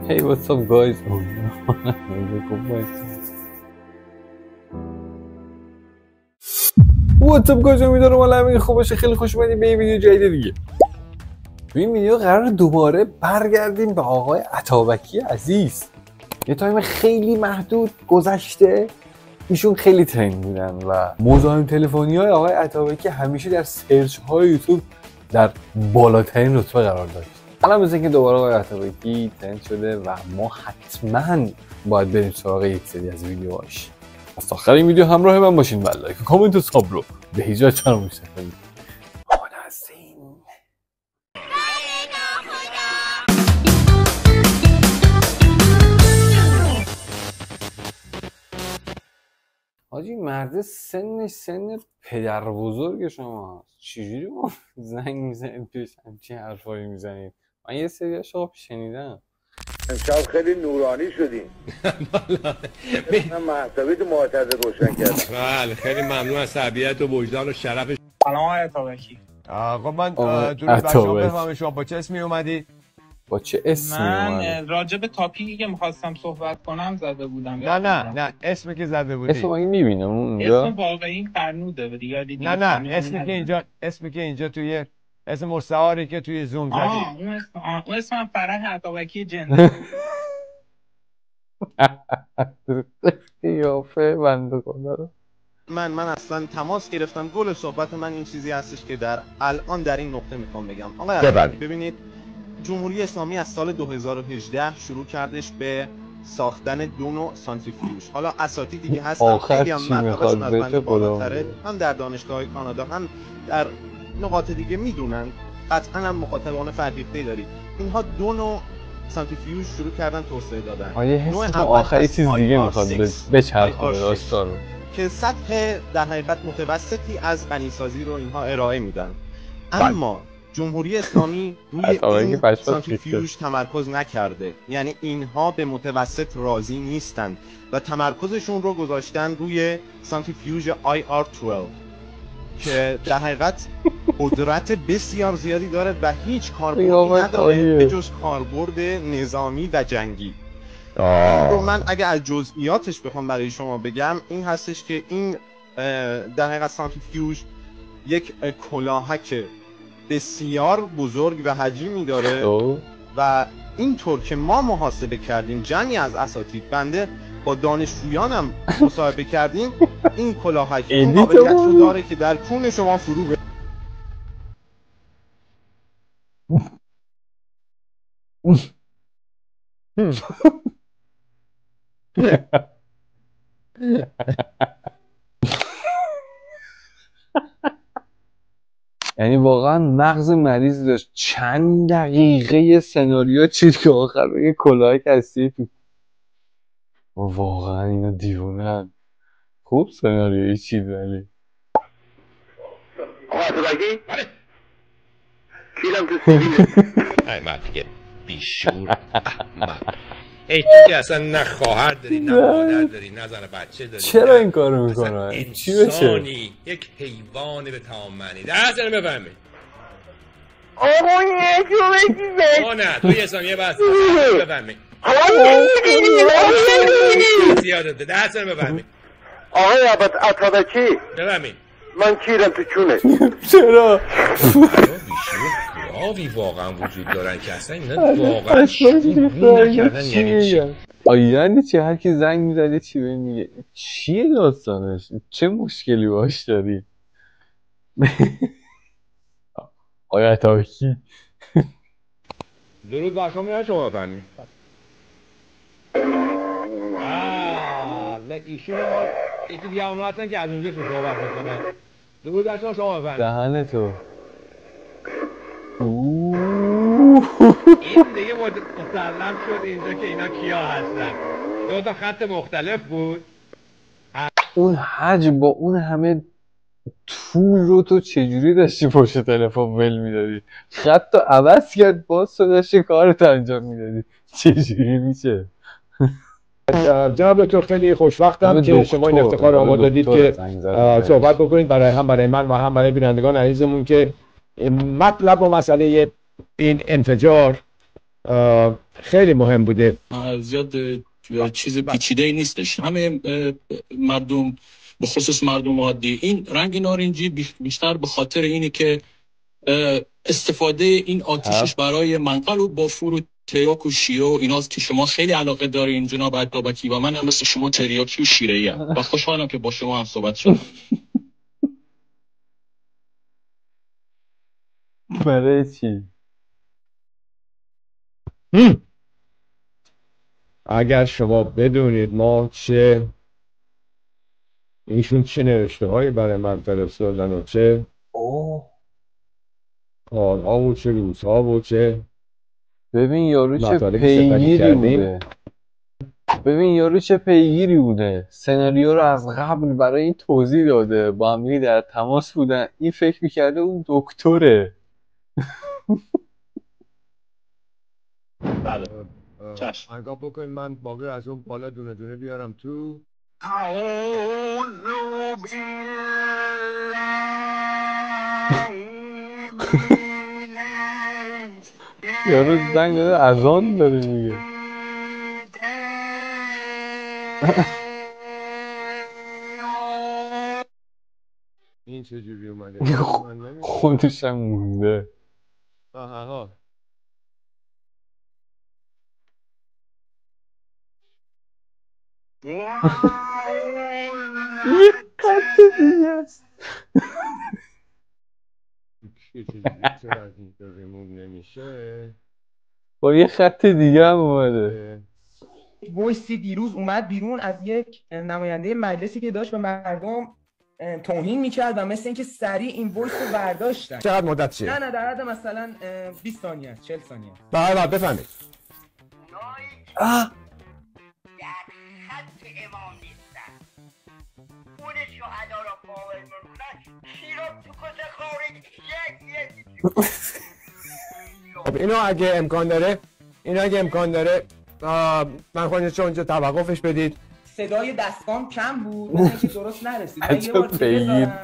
Hey, what's up guys? What's up guys؟ امیدوارم حال همه خوب باشه. خیلی خوش اومدید به این ویدیو جدید دیگه. تو این ویدیو قرار دوباره برگردیم به آقای عطابکی عزیز. یه تایم خیلی محدود گذشته ایشون خیلی ترند بودن و مزاحم تلفنی های آقای عطابکی همیشه در سرچ های یوتیوب در بالاترین رتبه قرار داشت. الان مثل اینکه دوباره آقای عطابکی ترند شده و ما حتما باید بریم سراغ یک سری از ویدیوهاش. از تا آخر این ویدیو همراه من باشین و لایک و کامنت و ساب رو به هیچ وجه فراموش نکنید. حاجی مرد سنش سن پدر بزرگ شما چجوری ما زنگ میزنید توش همچین حرفایی میزنید؟ من یه سریاش آقا شنیدم. امشب خیلی نورانی شدیم. من محتوی تو معترض روشن کردم. بله خیلی ممنون از تربیت و وجدان و شرف. سلام آقای عطابکی. آقا من درود بر شما بفهمم شما با چه اسمی اومدی؟ با چه اسمی اومدی؟ من راجع به تاپیکی که می‌خواستم صحبت کنم زده بودم. نه اسمی که زده بودی. اسم مگه می‌بینم اونجا؟ اسم واقعی فرنوده دیگه دیدی. نه اسمی که اینجا توی اسم مستعاری که توی زوم زدی. اون اسم فرح عطابکی جن. قیافه بنده خدا رو. من اصلا تماس گرفتم. گل صحبت من این چیزی هستش که الان در این نقطه میخوام بگم. آقا ببینید جمهوری اسلامی از سال 2018 شروع کردش به ساختن دو نوع سانتریفیوژ. حالا اساتیدی که هستن خیلی هم مطلبشون از من بالاتره، هم در دانشگاه کانادا هم در نقاط دیگه میدونن، قطعا هم مخاطبان فرهیخته دارید. اینها دو نوع سانتریفیوژ شروع کردن توسعه دادن. نوع آخری چیز دیگه میخواد بچرخونه داستان رو که سطح در حقیقت متوسطی از غنیسازی رو اینها ارائه میدن. اما جمهوری اسلامی روی این سانتریفیوژ تمرکز نکرده، یعنی اینها به متوسط راضی نیستند و تمرکزشون رو گذاشتن روی سانتریفیوژ IR12 که در حقیقت قدرت بسیار زیادی داره و هیچ کاربردی نداره به جز کاربرد نظامی و جنگی. رو من اگه از جزئیاتش بخوام برای شما بگم این هستش که این در حقیقت سانتریفیوژ یک کلاهک بسیار بزرگ و حجمی داره و اینطور که ما محاسبه کردیم، جمعی از اساتید بنده با دانشجویانم مصاحبه کردیم، این کلاهک این قابلیت رو داره که در کون شما فرو بره. یعنی واقعا مغز مریض داشت. چند دقیقه سناریو چید که آخر بگه کلاهک هستی تو. واقعا اینا دیوونن. خوب سناریویی چید ولی آقا عطابکی؟ بله کیرم تو سیبیله. ای مرد دیگه بیشور احمد. ای تو که اصلا نه خواهر داری نه مادر داری نه زن بچه داری. چرا این کارو میکنه؟ چی بشه؟ انسانی یک حیوان به تمام معنی. درستان بفهمید آقا یکی رو بگیزه. نه توی اسلامیه بس بفهمید زیاده. درستان بفهمید آقای عطابکی بفهمید من کیرم تو چونه. چرا؟ گراوی واقعا وجود دارن که اصلا اینا واقعا شروع نکردن. یعنی چی؟ یعنی چی؟ هر کی زنگ میزنه چی بهم میگه؟ چیه داستانش؟ چه مشکلی باش داری؟ آیا عطابکی درود بر شما. شما بفرمایید. ایشون یکی دیگه هم هستن که از اونجا صحبت میکنن. درود بر شما بفرمایید. دهن تو این دیگه مسلم شد اینجا که اینا کیا هستن. دو تا خط مختلف بود. اون حجم با اون همه طول رو تو چجوری داشتی پشت تلفن ول میدادی؟ خط رو عوض کرد باز تو داشتی کارت انجام میدادی. چجوری میشه؟ جناب دکتر خیلی خوشوقتم که شما این افتخار رو ما دادید که صحبت بکنید برای من و هم برای بینندگان عزیزمون که مطلب و مسئله این انفجار خیلی مهم بوده. زیاد چیز پیچیده‌ای نیستش. همه مردم به خصوص مردم عادی این رنگ نارنجی بیشتر به خاطر اینه که استفاده این آتیشش برای منقل و بافور و تریاک و شیره و ایناست که شما خیلی علاقه دارین جناب عطابکی و من هم مثل شما تریاکی و شیره‌ای ام و خوشحالم که با شما هم صحبت شد. برای چی؟ اگر شما بدونید ما ایشون چه نوشته هایی برای من فرستادن و چه کارها و چه روزها و چه ببین یارو چه پیگیری بوده. سناریو رو از قبل برای این توضیح داده، با هم در تماس بودن. این فکر میکرده اون دکتره. بله چشم. انگاه بکنید من باقی از اون بالا دونه دونه بیارم تو. یارو زنگ داده اذان داره میگه. این چجوری اومده؟ خودش هم مونده. آها یه خط دیگه است. چرا از این ریموو نمیشه؟ با یه خط دیگه هم اومده. وایسی دیروز اومد بیرون از یک نماینده مجلسی که داشت به مردم توهین میکرد و مثل اینکه سریع این وایس رو برداشتن. چقدر مدت چیه؟ نه در حد مثلا 20 ثانیه 40 ثانیه. بله بفهمید. اینو اگه امکان داره من خواهیم اونجا توقفش بدید. صدای دستگام کم بود مثل اینکه درست نرسید.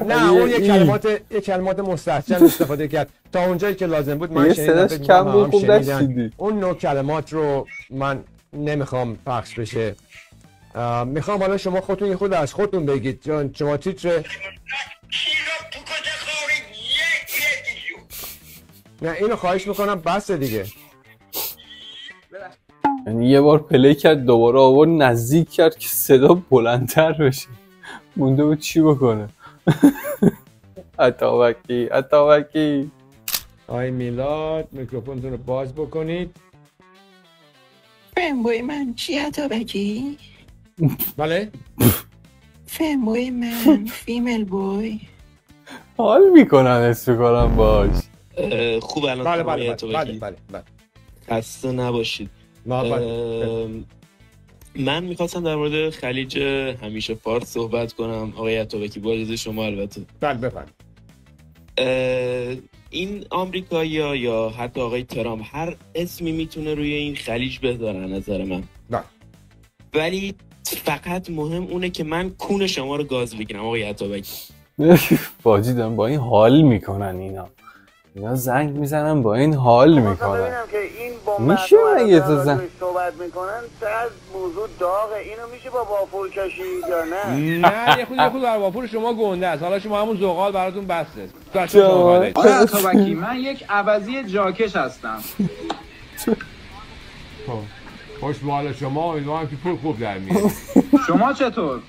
نه اون یه کلمات مستحجن استفاده کرد تا اونجایی که لازم بود. من صداش کم بود خوب داشتیدی. اون نوع کلمات رو من نمیخوام پخش بشه. میخوام حالا شما خودتون خود از خودتون بگید. چون شما تیتر نه اینو خواهش میکنم بس دیگه. یعنی یه بار پلی کرد دوباره آورد نزدیک کرد که صدا بلندتر بشه. مونده بود چی بکنه. عطابکی آی میلاد میکروفونتون رو باز بکنید. فنبوی من چی عطابکی؟ بله؟ فنبوی من فیمل بوی. حال میکنن اسم کنم باش. خوب الان بله خسته نباشید. من میخواستم در مورد خلیج همیشه فارس صحبت کنم آقای عطابکی با اجازه شما. البته بله بفرمایید. این آمریکایی‌ها یا حتی آقای ترامپ هر اسمی میتونه روی این خلیج بذارن نظر من. ولی فقط مهم اونه که من کون شما رو گاز بگیرم آقای عطابکی. باجی دارم با این حال میکنن اینا زنگ میزنن با این حال میکنن. میشه اگه تو زنگ صحبت میکنن چقدر موضوع داغه. اینو میشه با وافور کشید یا نه؟ نه یه خود بر وافور شما گنده است. حالا شما همون زغال براتون بسته. آقای عطابکی من یک عوضی جاکش هستم. خوش به حال شما. امیدوارم که پول خوب در میاد. شما چطور؟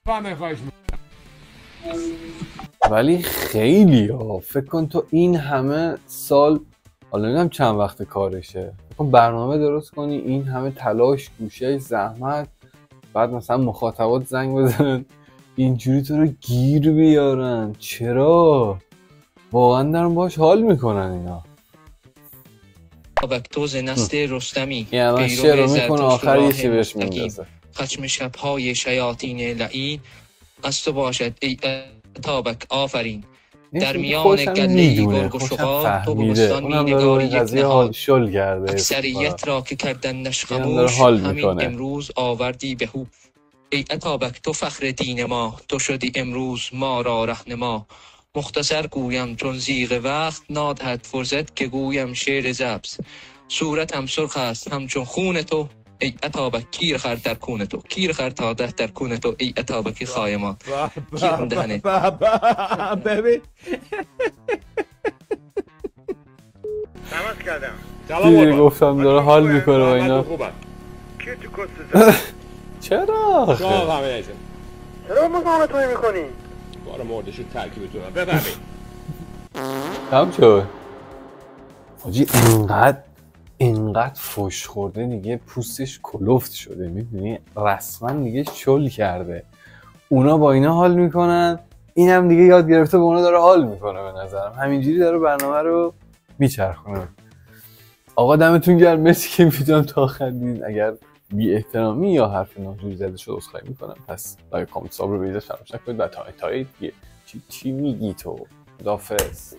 من خواهش ولی خیلی فکر کن تو این همه سال، حالا نمیدونم چند وقت کارشه، برنامه درست کنی، این همه تلاش، کوشش، زحمت، بعد مثلا مخاطبات زنگ بزنن اینجوری تو رو گیر بیارن. چرا؟ واقعا دارن باش حال میکنن اینا. بکتوز نسل رستمی یه همه شعر رو میکنه آخر یه چی بهش میندازه. خشم شبهای شیاطین لعین از تو باشد ای عطابک آفرین. در میان گله گرگ و شغال تو به بستان مینگاری یک نهاد. اکثریت را که کردندش خموش همین امروز آوردی به هو. ای عطابک تو فخر دین ما، تو شدی امروز ما را رهنما. مختصر گویم چون زیغ وقت نادهد فرصت که گویم شعر زبز. صورتم سرخ است همچون خون تو ای اتابک کیر خر در کون تو کیر خر تاده در کون تو ای اتابکی خایما کیرم دهنه ببین تماس کردم دیگه گفتم داره حال میکنه با اینا. کی تو کست چرا؟ چرا مزاحمت توی میکنی؟ بار مردشو ترکیب تو بفهمید تمام شد حاجی. اینقدر فوش خورده دیگه پوستش کلفت شده، میدونی رسما دیگه شل کرده. اونا با اینا حال میکنن، اینم دیگه یاد گرفته با اونا داره حال میکنه. به نظرم همینجوری داره برنامه رو میچرخونه. آقا دمتون گرم، مرسی که ویدیوم تا آخر دیدین. اگر بی احترامی یا حرف ناجوری زده شد عذرخواهی میکنم. پس لایک کامنت ساب رو بریزش فراموش نکنید و تا دیگه چی میگی تو؟ خداحافظ.